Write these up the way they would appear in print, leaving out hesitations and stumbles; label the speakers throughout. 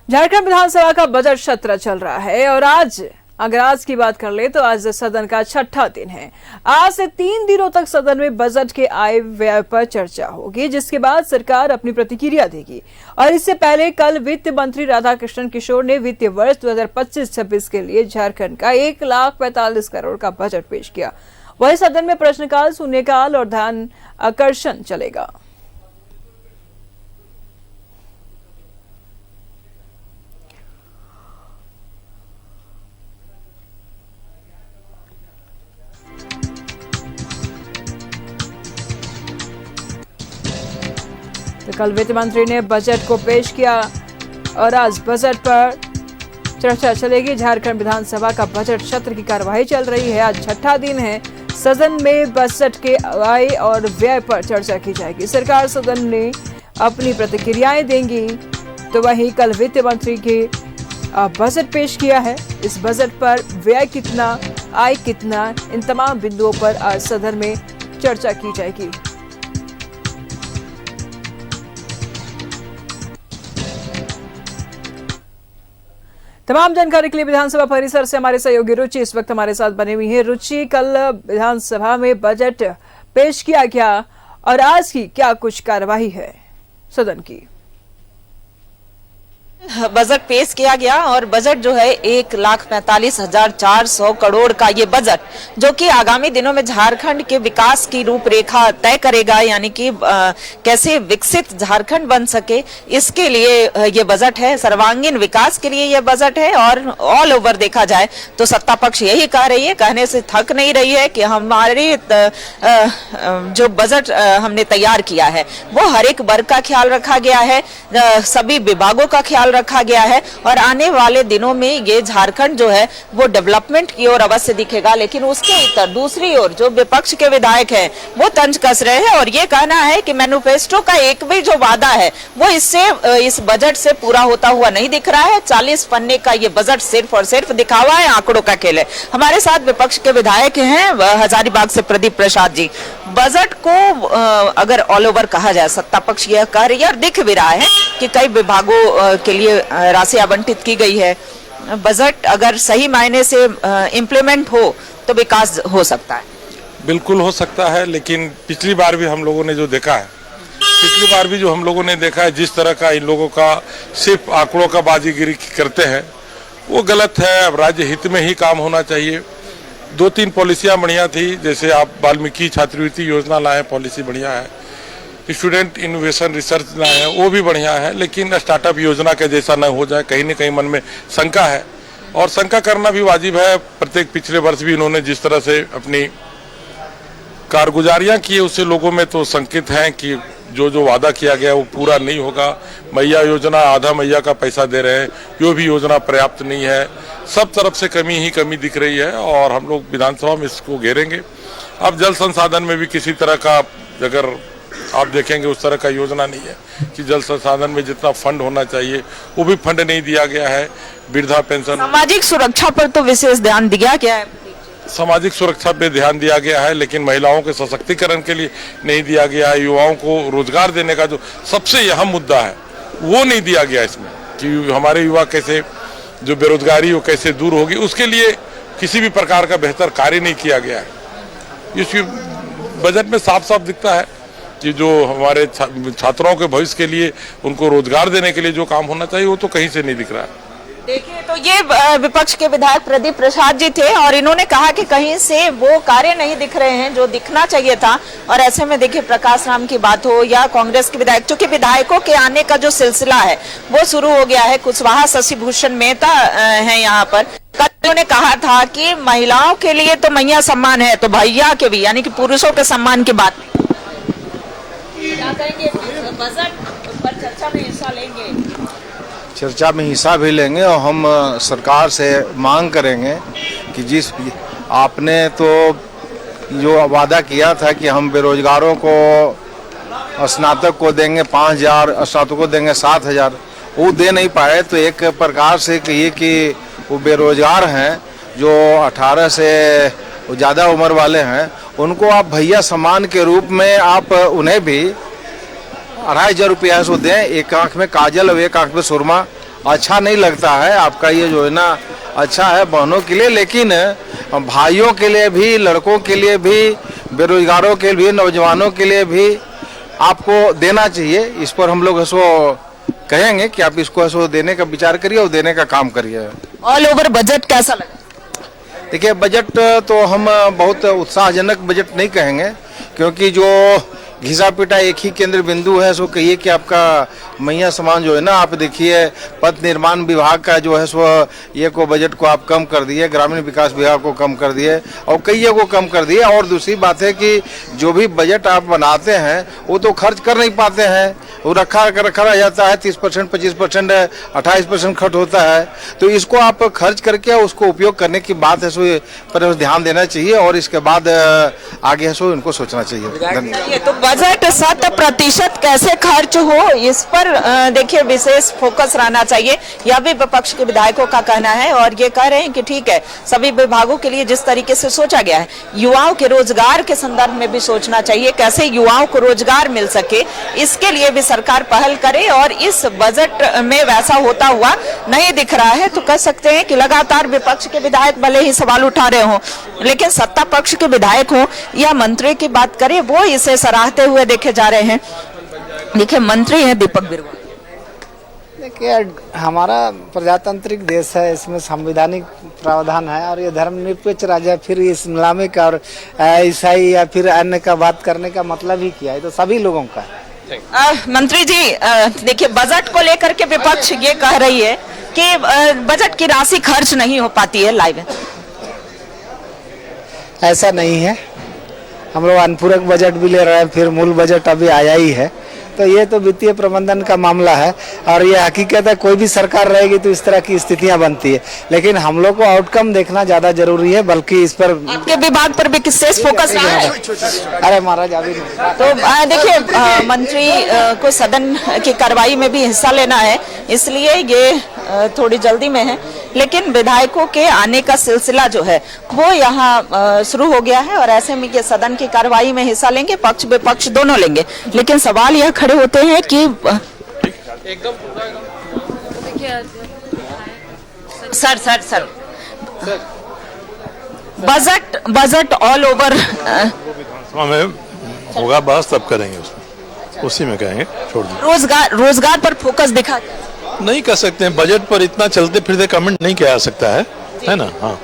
Speaker 1: झारखंड विधानसभा का बजट सत्र चल रहा है और अगर आज की बात कर ले तो आज सदन का छठा दिन है। आज से 3 दिनों तक सदन में बजट के आय व्यय पर चर्चा होगी, जिसके बाद सरकार अपनी प्रतिक्रिया देगी। और इससे पहले कल वित्त मंत्री राधाकृष्ण किशोर ने वित्तीय वर्ष 2025-26 के लिए झारखंड का 1,45 करोड़ का बजट पेश किया। वहीं सदन में प्रश्नकाल, शून्यकाल और ध्यान आकर्षण चलेगा। तो कल वित्त मंत्री ने बजट को पेश किया और आज बजट पर चर्चा चलेगी। झारखंड विधानसभा का बजट सत्र की कार्यवाही चल रही है। आज छठा दिन है। सदन में बजट के आय और व्यय पर चर्चा की जाएगी। सरकार सदन में अपनी प्रतिक्रियाएं देंगी। तो वहीं कल वित्त मंत्री के बजट पेश किया है। इस बजट पर व्यय कितना, आय कितना, इन तमाम बिंदुओं पर आज सदन में चर्चा की जाएगी। तमाम जानकारी के लिए विधानसभा परिसर से हमारे सहयोगी रुचि इस वक्त हमारे साथ बने हुई है। रुचि, कल विधानसभा में बजट पेश किया गया और आज की क्या कुछ कार्यवाही है सदन की?
Speaker 2: बजट पेश किया गया और बजट जो है 1,45,400 करोड़ का ये बजट जो कि आगामी दिनों में झारखंड के विकास की रूपरेखा तय करेगा, यानी कि कैसे विकसित झारखंड बन सके, इसके लिए ये बजट है। सर्वांगीण विकास के लिए ये बजट है और ऑल ओवर देखा जाए तो सत्ता पक्ष यही कह रही है, कहने से थक नहीं रही है कि हमारे जो बजट हमने तैयार किया है वो हर एक वर्ग का ख्याल रखा गया है, सभी विभागों का ख्याल रखा गया है और आने वाले दिनों में ये झारखंड जो है वो डेवलपमेंट की ओर अवश्य दिखेगा। लेकिन उसके इतर दूसरी ओर जो विपक्ष के विधायक हैं वो तंज कस रहे हैं और ये कहना है कि मैनिफेस्टो का एक भी जो वादा है वो इस बजट से पूरा होता हुआ नहीं दिख रहा है। 40 पन्ने का ये बजट सिर्फ और सिर्फ दिखावा है, आंकड़ों का खेल है। हमारे साथ विपक्ष के विधायक हैं हजारीबाग से प्रदीप प्रसाद जी। बजट को अगर ऑल ओवर कहा जाए, सत्ता पक्ष यह कह रही है और दिख भी रहा है कि कई विभागों के लिए राशि आवंटित की गई है। बजट अगर सही मायने से इंप्लीमेंट हो तो विकास हो सकता है।
Speaker 3: बिल्कुल हो सकता है, लेकिन पिछली बार भी हम लोगों ने जो देखा है, जिस तरह का इन लोगों का सिर्फ आंकड़ों का बाजीगिरी करते हैं वो गलत है। अब राज्य हित में ही काम होना चाहिए। 2-3 पॉलिसियां बढ़िया थी, जैसे आप वाल्मीकि छात्रवृत्ति योजना लाए, पॉलिसी बढ़िया है। स्टूडेंट इनोवेशन रिसर्च लाए हैं, वो भी बढ़िया है, लेकिन स्टार्टअप योजना के जैसा न हो जाए, कहीं न कहीं मन में शंका है और शंका करना भी वाजिब है। प्रत्येक पिछले वर्ष भी इन्होंने जिस तरह से अपनी कारगुजारियां की, उससे लोगों में तो संकेत हैं कि जो वादा किया गया वो पूरा नहीं होगा। मैया योजना, आधा मैया का पैसा दे रहे हैं, यो भी योजना पर्याप्त नहीं है। सब तरफ से कमी ही कमी दिख रही है और हम लोग विधानसभा में इसको घेरेंगे। अब जल संसाधन में भी किसी तरह का, अगर आप देखेंगे, उस तरह का योजना नहीं है कि जल संसाधन में जितना फंड होना चाहिए वो भी फंड नहीं दिया गया है। वृद्धा पेंशन,
Speaker 2: सामाजिक सुरक्षा पर तो विशेष ध्यान दिया गया है।
Speaker 3: सामाजिक सुरक्षा पे ध्यान दिया गया है, लेकिन महिलाओं के सशक्तिकरण के लिए नहीं दिया गया है। युवाओं को रोजगार देने का जो सबसे अहम मुद्दा है वो नहीं दिया गया इसमें, कि हमारे युवा कैसे, जो बेरोजगारी वो कैसे दूर होगी, उसके लिए किसी भी प्रकार का बेहतर कार्य नहीं किया गया है। इस बजट में साफ साफ दिखता है कि जो हमारे छात्रों के भविष्य के लिए, उनको रोजगार देने के लिए जो काम होना चाहिए वो तो कहीं से नहीं दिख रहा है।
Speaker 2: देखिए, तो ये विपक्ष के विधायक प्रदीप प्रसाद जी थे और इन्होंने कहा कि कहीं से वो कार्य नहीं दिख रहे हैं जो दिखना चाहिए था। और ऐसे में देखिए, प्रकाश राम की बात हो या कांग्रेस के विधायक, चूंकि विधायकों के आने का जो सिलसिला है वो शुरू हो गया है। कुशवाहा शशि भूषण मेहता है यहाँ पर। कल उन्होंने कहा था कि महिलाओं के लिए तो मैया सम्मान है, तो भैया के भी, यानी कि पुरुषों के सम्मान की बात। क्या कहेंगे, बजट पर चर्चा में हिस्सा लेंगे?
Speaker 4: चर्चा में हिस्सा भी लेंगे और हम सरकार से मांग करेंगे कि जिस आपने तो जो वादा किया था कि हम बेरोजगारों को, स्नातक को देंगे 5,000, स्नातक को देंगे 7,000, वो दे नहीं पाए। तो एक प्रकार से कहिए कि वो बेरोजगार हैं जो 18 से ज़्यादा उम्र वाले हैं, उनको आप भैया सम्मान के रूप में आप उन्हें भी 2,500 रुपया से दें। एक आंख में काजल और एक आंख में सुरमा अच्छा नहीं लगता है। आपका ये जो है ना अच्छा है बहनों के लिए, लेकिन भाइयों के लिए भी, लड़कों के लिए भी, बेरोजगारों के लिए, नौजवानों के लिए भी आपको देना चाहिए। इस पर हम लोग इसको कहेंगे कि आप इसको इसको देने का विचार करिए और देने का काम करिए।
Speaker 2: ऑल ओवर बजट कैसा लगा?
Speaker 4: देखिए, बजट तो हम बहुत उत्साहजनक बजट नहीं कहेंगे, क्योंकि जो घिसा पिटा एक ही केंद्र बिंदु है सो कहिए कि आपका मैया समान जो है ना, आप देखिए पथ निर्माण विभाग का जो है सो ये को बजट को आप कम कर दिए, ग्रामीण विकास विभाग को कम कर दिए और कई को कम कर दिए। और दूसरी बात है कि जो भी बजट आप बनाते हैं वो तो खर्च कर नहीं पाते हैं, वो रखा रह जाता है। 30%, 25%, 28% खर्च होता है। तो इसको आप खर्च करके उसको उपयोग करने की बात है सो पर ध्यान देना चाहिए और इसके बाद आगे है सो इनको सोचना चाहिए।
Speaker 2: ये तो बजट 100% कैसे खर्च हो, इस पर देखिए विशेष फोकस रहना चाहिए, यह भी विपक्ष के विधायकों का कहना है। और ये कह रहे हैं कि ठीक है, सभी विभागों के लिए जिस तरीके से सोचा गया है, युवाओं के रोजगार के संदर्भ में भी सोचना चाहिए, कैसे युवाओं को रोजगार मिल सके, इसके लिए भी सरकार पहल करे। और इस बजट में वैसा होता हुआ नहीं दिख रहा है। तो कह सकते हैं कि लगातार विपक्ष के विधायक भले ही सवाल उठा रहे हों, लेकिन सत्ता पक्ष के विधायक हों या मंत्री की बात करें, वो इसे सराहते हुए देखे जा रहे हैं। देखिए, मंत्री हैं दीपक बिरुवा।
Speaker 5: देखिए, हमारा प्रजातांत्रिक देश है, इसमें संवैधानिक प्रावधान है और ये धर्मनिरपेक्ष राज्य है। फिर इस्लामिक और ईसाई या फिर अन्य का बात करने का मतलब ही क्या है? तो सभी लोगों का है।
Speaker 2: मंत्री जी, देखिए बजट को लेकर के विपक्ष ये कह रही है कि बजट की राशि खर्च नहीं हो पाती है। लाइव
Speaker 5: ऐसा नहीं है, हम लोग अनुपूरक बजट भी ले रहे हैं, फिर मूल बजट अभी आया ही है। तो ये तो वित्तीय प्रबंधन का मामला है और ये हकीकत है, कोई भी सरकार रहेगी तो इस तरह की स्थितियां बनती है। लेकिन हम लोग को आउटकम देखना ज्यादा जरूरी है, बल्कि इस पर
Speaker 2: आपके विभाग पर भी विशेष फोकस रहा है।
Speaker 5: अरे महाराज अभी नहीं।
Speaker 2: तो देखिए, मंत्री को सदन की कार्रवाई में भी हिस्सा लेना है, इसलिए ये थोड़ी जल्दी में है। लेकिन विधायकों के आने का सिलसिला जो है वो यहाँ शुरू हो गया है और ऐसे में ये सदन की कार्रवाई में हिस्सा लेंगे, पक्ष विपक्ष दोनों लेंगे। लेकिन सवाल यह खड़े होते हैं कि सर बजट ऑल ओवर
Speaker 6: में होगा, बस तब करेंगे, उसमें उसी में कहेंगे, छोड़ दीजिए।
Speaker 2: रोजगार पर फोकस दिखा
Speaker 6: नहीं कर सकते हैं, बजट पर इतना चलते फिरते कमेंट नहीं किया जा सकता है ना। हाँ,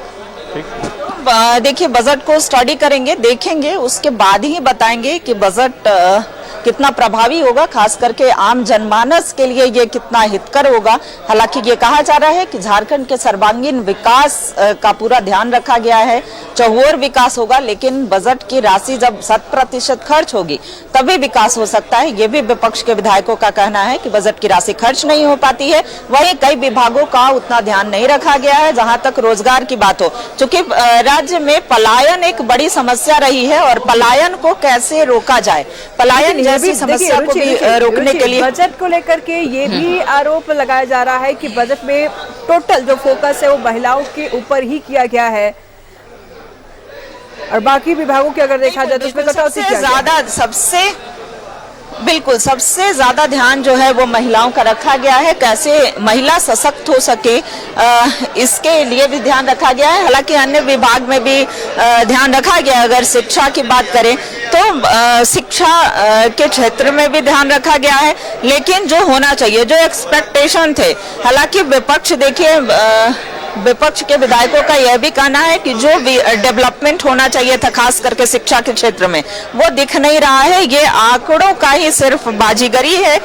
Speaker 2: देखिए, बजट को स्टडी करेंगे, देखेंगे, उसके बाद ही बताएंगे कि बजट कितना प्रभावी होगा, खास करके आम जनमानस के लिए ये कितना हितकर होगा। हालांकि ये कहा जा रहा है कि झारखंड के सर्वांगीण विकास का पूरा ध्यान रखा गया है, चौहोर विकास होगा, लेकिन बजट की राशि जब 100% खर्च होगी तभी विकास हो सकता है। ये भी विपक्ष के विधायकों का कहना है कि बजट की राशि खर्च नहीं हो पाती है। वहीं कई विभागों का उतना ध्यान नहीं रखा गया है। जहां तक रोजगार की बात हो, चूंकि राज्य में पलायन एक बड़ी समस्या रही है और पलायन को कैसे रोका जाए, पलायन जैसी समस्या को भी रोकने के लिए
Speaker 1: बजट को लेकर के ये भी आरोप लगाया जा रहा है कि बजट में टोटल जो फोकस है वो महिलाओं के ऊपर ही किया गया है और बाकी विभागों की अगर देखा जाए तो उसमें कटौती किया गया।
Speaker 2: सबसे ज्यादा ध्यान जो है वो महिलाओं का रखा गया है, कैसे महिला सशक्त हो सके इसके लिए भी ध्यान रखा गया है। हालांकि अन्य विभाग में भी ध्यान रखा गया है। अगर शिक्षा की बात करें तो शिक्षा के क्षेत्र में भी ध्यान रखा गया है, लेकिन जो होना चाहिए, जो एक्सपेक्टेशन थे, हालांकि विपक्ष देखिए, विपक्ष के विधायकों का यह भी कहना है कि जो डेवलपमेंट होना चाहिए था खास करके शिक्षा के क्षेत्र में वो दिख नहीं रहा है। ये आंकड़ों का ही सिर्फ बाजीगरी है,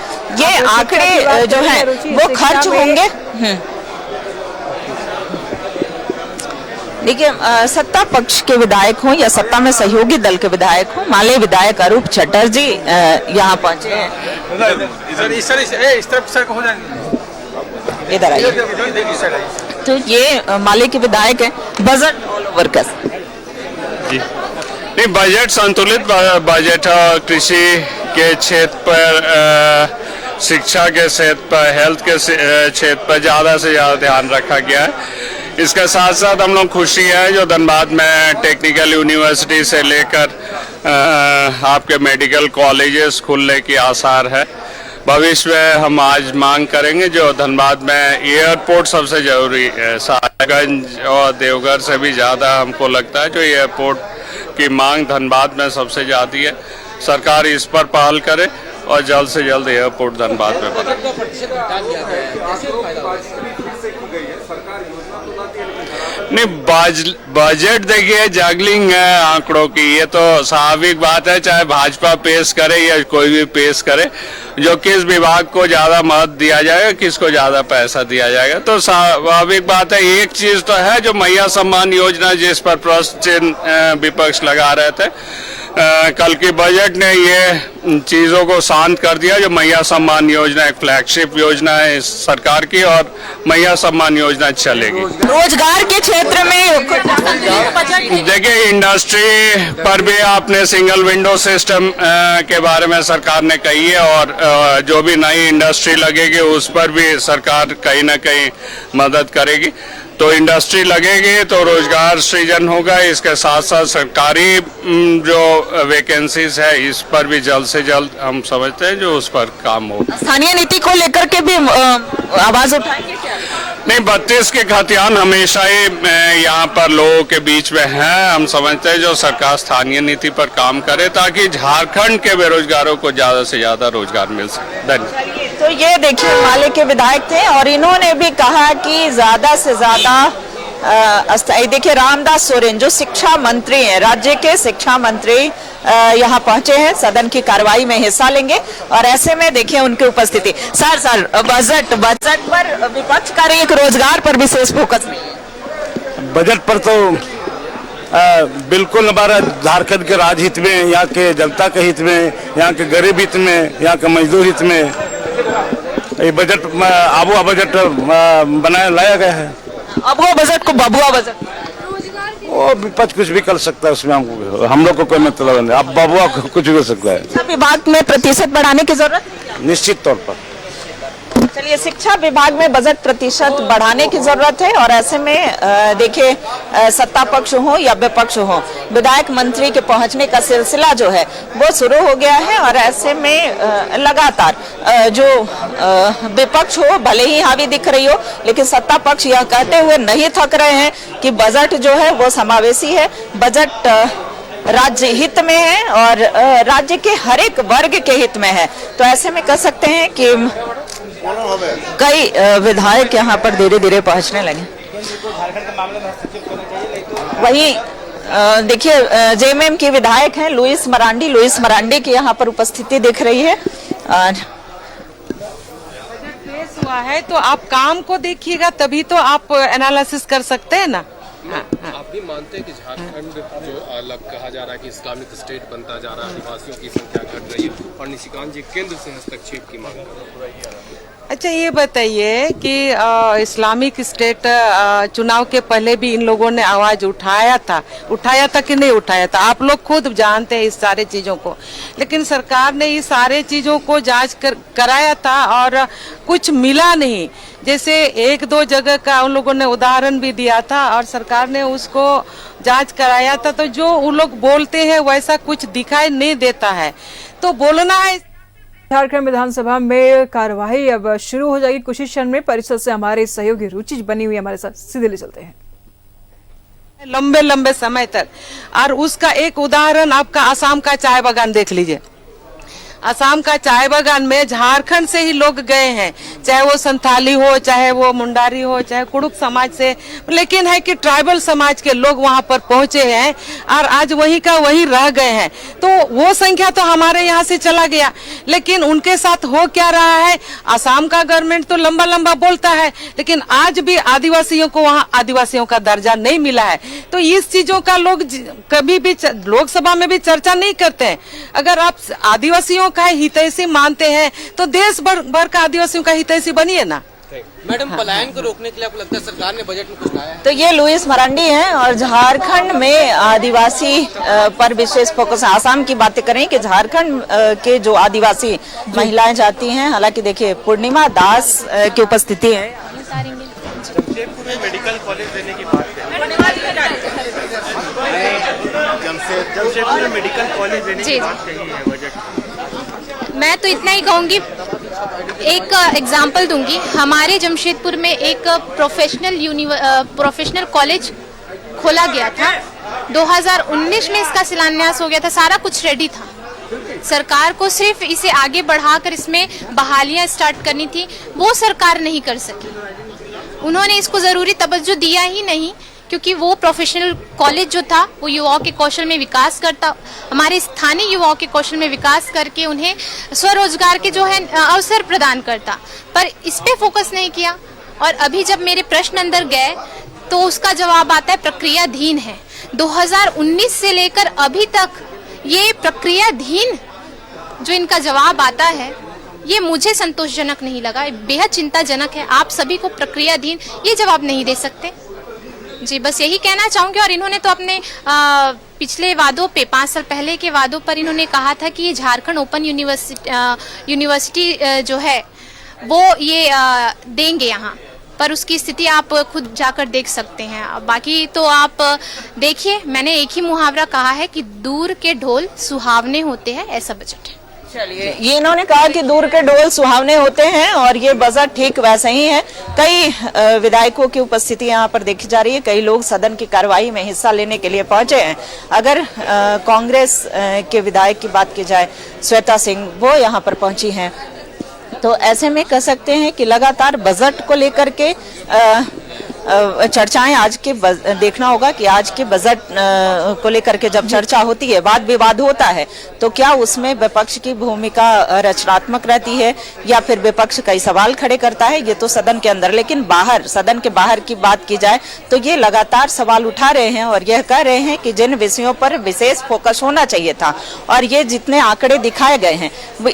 Speaker 2: ये आंकड़े जो हैं वो खर्च होंगे। देखिए, सत्ता पक्ष के विधायक हों या सत्ता में सहयोगी दल के विधायक हों, माले विधायक अरूप चटर्जी यहाँ पहुंचे हैं। इधर आइए। तो ये माले के विधायक हैं। बजट ऑल ओवर कैसे?
Speaker 7: नहीं, बजट संतुलित बजट है। कृषि के क्षेत्र पर, शिक्षा के क्षेत्र पर, हेल्थ के क्षेत्र पर ज़्यादा से ज़्यादा ध्यान रखा गया है। इसके साथ साथ हम लोग खुशी है जो धनबाद में टेक्निकल यूनिवर्सिटी से लेकर आपके मेडिकल कॉलेजेस खुलने की आसार है। भविष्य में हम आज मांग करेंगे। जो धनबाद में एयरपोर्ट सबसे जरूरी है, साहिबगंज और देवघर से भी ज़्यादा हमको लगता है जो एयरपोर्ट की मांग धनबाद में सबसे ज़्यादा है। सरकार इस पर पहल करे और जल्द से जल्द एयरपोर्ट धनबाद में बने। नहीं, बजट देखिए जगलिंग है आंकड़ों की, ये तो स्वाभाविक बात है, चाहे भाजपा पेश करे या कोई भी पेश करे, जो किस विभाग को ज्यादा मत दिया जाएगा, किसको ज्यादा पैसा दिया जाएगा, तो स्वाभाविक बात है। एक चीज तो है जो मैया सम्मान योजना, जिस पर प्रश्न चिन्ह विपक्ष लगा रहे थे, कल की बजट ने ये चीजों को शांत कर दिया। जो मैया सम्मान योजना एक फ्लैगशिप योजना है इस सरकार की, और मैया सम्मान योजना चलेगी।
Speaker 2: रोजगार के क्षेत्र में
Speaker 7: देखिए, इंडस्ट्री पर भी आपने सिंगल विंडो सिस्टम के बारे में सरकार ने कही है, और जो भी नई इंडस्ट्री लगेगी उस पर भी सरकार कहीं ना कहीं मदद करेगी। तो इंडस्ट्री लगेगी तो रोजगार सृजन होगा। इसके साथ साथ सरकारी जो वैकेंसीज है इस पर भी जल्द से जल्द हम समझते हैं जो उस पर काम हो।
Speaker 2: स्थानीय नीति को लेकर के भी आवाज उठाएंगे क्या?
Speaker 7: नहीं, 32 के खतियान हमेशा ही यहाँ पर लोगों के बीच में है। हम समझते हैं जो सरकार स्थानीय नीति पर काम करे ताकि झारखंड के बेरोजगारों को ज्यादा से ज्यादा रोजगार मिल सके। धन्यवाद।
Speaker 2: तो ये देखिए माले के विधायक थे और इन्होंने भी कहा कि ज्यादा से ज्यादा देखिए रामदास सोरेन जो शिक्षा मंत्री हैं, राज्य के शिक्षा मंत्री यहाँ पहुंचे हैं, सदन की कार्रवाई में हिस्सा लेंगे और ऐसे में देखिए उनकी उपस्थिति। सर बजट पर विपक्ष का एक रोजगार पर विशेष फोकस नहीं है।
Speaker 8: बजट पर तो बिल्कुल हमारा झारखंड के राजहित में, यहाँ के जनता के हित में, यहाँ के गरीब हित में, यहाँ के मजदूर हित में ये बजट आबुआ बजट लाया गया है।
Speaker 2: अबुआ बजट को बबुआ बजट,
Speaker 8: वो विपक्ष कुछ भी कर सकता है, उसमें हम लोग को कोई मतलब नहीं। अब बबुआ कुछ भी कर सकता है।
Speaker 2: शिक्षा विभाग में प्रतिशत बढ़ाने की जरूरत है
Speaker 8: निश्चित तौर पर।
Speaker 2: चलिए, शिक्षा विभाग में बजट प्रतिशत बढ़ाने की जरूरत है और ऐसे में देखिए सत्ता पक्ष हो या विपक्ष हो, विधायक मंत्री के पहुंचने का सिलसिला जो है वो शुरू हो गया है और ऐसे में लगातार जो विपक्ष हो भले ही हावी दिख रही हो, लेकिन सत्ता पक्ष यह कहते हुए नहीं थक रहे हैं कि बजट जो है वो समावेशी है, बजट राज्य हित में है और राज्य के हर एक वर्ग के हित में है। तो ऐसे में कह सकते हैं कि कई विधायक यहाँ पर धीरे धीरे पहुँचने लगे। वहीं देखिए जेएमएम की विधायक हैं लुइस मरांडी की यहाँ पर उपस्थिति दिख रही है।
Speaker 9: पेश हुआ है तो आप काम को देखिएगा तभी तो आप एनालिसिस कर सकते हैं ना।
Speaker 10: आप भी मानते हैं कि झारखंड जो अलग कहा जा रहा है कि इस्लामिक स्टेट बनता जा रहा है, आदिवासियों की संख्या घट रही है और निशिकांत जी केंद्र से हस्तक्षेप की मांग कर रहे हैं।
Speaker 9: अच्छा, ये बताइए कि इस्लामिक स्टेट चुनाव के पहले भी इन लोगों ने आवाज उठाया था कि नहीं उठाया था? आप लोग खुद जानते हैं इस सारे चीजों को, लेकिन सरकार ने इस सारे चीजों को जांच कराया था और कुछ मिला नहीं। जैसे एक दो जगह का उन लोगों ने उदाहरण भी दिया था और सरकार ने उसको जांच कराया था, तो जो उन लोग बोलते हैं वैसा कुछ दिखाई नहीं देता है। तो बोलना है।
Speaker 1: झारखंड विधानसभा में कार्यवाही अब शुरू हो जाएगी कुछ ही क्षण में। परिषद से हमारे सहयोगी रुचि बनी हुई हमारे साथ सीधे ले चलते हैं।
Speaker 9: लंबे समय तक, और उसका एक उदाहरण आपका आसाम का चाय बागान देख लीजिए। असम का चाय बागान में झारखंड से ही लोग गए हैं, चाहे वो संथाली हो, चाहे वो मुंडारी हो, चाहे कुड़ुक समाज से, लेकिन है कि ट्राइबल समाज के लोग वहां पर पहुंचे हैं और आज वही का वही रह गए हैं। तो वो संख्या तो हमारे यहाँ से चला गया, लेकिन उनके साथ हो क्या रहा है? असम का गवर्नमेंट तो लंबा बोलता है, लेकिन आज भी आदिवासियों को वहाँ आदिवासियों का दर्जा नहीं मिला है। तो इस चीजों का लोग कभी भी लोकसभा में भी चर्चा नहीं करते हैं। अगर आप आदिवासियों का हितैषी मानते हैं तो देश भर का आदिवासियों का हितैषी बनिए ना।
Speaker 10: मैडम, पलायन को रोकने के लिए आपको लगता है सरकार ने बजट में कुछ लाया है?
Speaker 2: तो ये लुइस मरांडी हैं और झारखंड में आदिवासी पर विशेष फोकस। आसाम की बातें करें कि झारखंड के जो आदिवासी महिलाएं जाती हैं, हालांकि देखिए पूर्णिमा दास की उपस्थिति है।
Speaker 10: जमशेदपुर में मेडिकल कॉलेज देने की बात जमशेदपुर में मेडिकल कॉलेज देने की बात कही है बजट।
Speaker 11: मैं तो इतना ही कहूंगी, एक एग्जाम्पल दूंगी। हमारे जमशेदपुर में एक प्रोफेशनल कॉलेज खोला गया था। 2019 में इसका शिलान्यास हो गया था, सारा कुछ रेडी था। सरकार को सिर्फ इसे आगे बढ़ाकर इसमें बहालियां स्टार्ट करनी थी, वो सरकार नहीं कर सकी। उन्होंने इसको जरूरी तवज्जो दिया ही नहीं, क्योंकि वो प्रोफेशनल कॉलेज जो था वो युवाओं के कौशल में विकास करता, हमारे स्थानीय युवाओं के कौशल में विकास करके उन्हें स्वरोजगार के जो है अवसर प्रदान करता, पर इस पे फोकस नहीं किया। और अभी जब मेरे प्रश्न अंदर गए तो उसका जवाब आता है प्रक्रियाधीन है। 2019 से लेकर अभी तक ये प्रक्रियाधीन जो इनका जवाब आता है, ये मुझे संतोषजनक नहीं लगा, बेहद चिंताजनक है। आप सभी को प्रक्रियाधीन ये जवाब नहीं दे सकते जी, बस यही कहना चाहूंगी। और इन्होंने तो अपने पिछले वादों पे, 5 साल पहले के वादों पर इन्होंने कहा था कि ये झारखंड ओपन यूनिवर्सिटी जो है वो ये देंगे यहाँ, पर उसकी स्थिति आप खुद जाकर देख सकते हैं। बाकी तो आप देखिए, मैंने एक ही मुहावरा कहा है कि दूर के ढोल सुहावने होते हैं, ऐसा बजट है।
Speaker 2: चलिए, ये इन्होंने कहा कि दूर के ढोल सुहावने होते हैं और ये बजट ठीक वैसा ही है। कई विधायकों की उपस्थिति यहाँ पर देखी जा रही है, कई लोग सदन की कार्रवाई में हिस्सा लेने के लिए पहुंचे हैं। अगर कांग्रेस के विधायक की बात की जाए, श्वेता सिंह, वो यहाँ पर पहुंची हैं, तो ऐसे में कह सकते हैं कि लगातार बजट को लेकर के चर्चाएं आज के देखना होगा कि आज के बजट को लेकर के जब चर्चा होती है, वाद विवाद होता है, तो क्या उसमें विपक्ष की भूमिका रचनात्मक रहती है या फिर विपक्ष कई सवाल खड़े करता है, ये तो सदन के अंदर। लेकिन बाहर, सदन के बाहर की बात की जाए तो ये लगातार सवाल उठा रहे हैं और यह कह रहे हैं कि जिन विषयों पर विशेष फोकस होना चाहिए था और ये जितने आंकड़े दिखाए गए हैं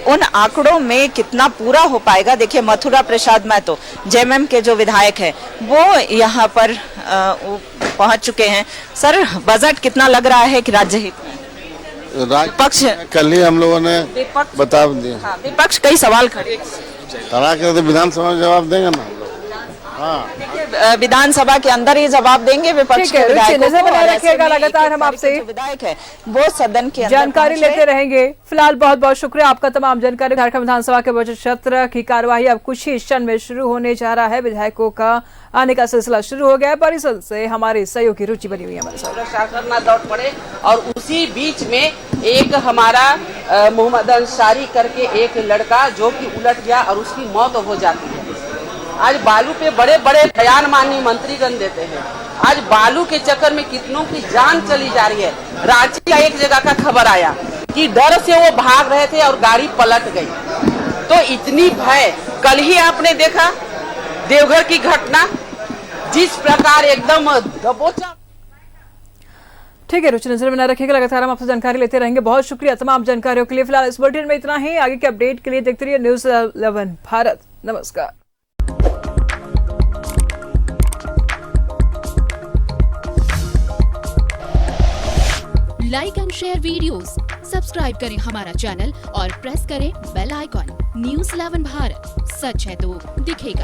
Speaker 2: उन आंकड़ों में कितना पूरा हो पाएगा। देखिए, मथुरा प्रसाद महतो जेएमएम के जो विधायक है वो यहाँ पर पहुंच चुके हैं। सर, बजट कितना लग रहा है कि राज्य हित में? विपक्ष
Speaker 4: कल ही हम लोगों ने बता दिया।
Speaker 2: हाँ, विपक्ष कई सवाल खड़े
Speaker 4: तड़ा के तो विधानसभा में जवाब देंगे ना हम लोग। हाँ,
Speaker 2: विधानसभा के अंदर ही जवाब देंगे विपक्ष के विधायकों
Speaker 1: नजर बनाए रखिएगा। लगातार हम आपसे
Speaker 2: विधायक है वो सदन के अंदर
Speaker 1: जानकारी लेते रहेंगे। फिलहाल बहुत बहुत शुक्रिया आपका तमाम जानकारी। झारखंड विधानसभा के बजट सत्र की कार्यवाही अब कुछ ही क्षण में शुरू होने जा रहा है। विधायकों का आने का सिलसिला शुरू हो गया है। परिसर से हमारे सहयोग की रुचि बनी हुई है हमारे साथ।
Speaker 12: प्रशासन ना दौड़ पड़े और उसी बीच में एक हमारा मोहम्मद अंसारी करके एक लड़का जो कि उलट गया और उसकी मौत हो जाती है। आज बालू पे बड़े बड़े बयान माननीय मंत्रीगण देते हैं, आज बालू के चक्कर में कितनों की जान चली जा रही है। रांची का एक जगह का खबर आया कि डर से वो भाग रहे थे और गाड़ी पलट गई। तो इतनी भय, कल ही आपने देखा देवघर की घटना, जिस प्रकार एकदम दबोचा।
Speaker 1: ठीक है, रुचि नजर बना रखिएगा। लगातार हम आपसे जानकारी लेते रहेंगे। बहुत शुक्रिया तमाम जानकारियों के लिए। फिलहाल इस बुलेटिन में इतना ही। आगे के अपडेट के लिए देखते रहिए न्यूज़ 11 भारत। नमस्कार।
Speaker 13: Like and share videos, subscribe करें हमारा चैनल और प्रेस करें बेल आइकॉन। न्यूज़ 11 भारत, सच है तो दिखेगा।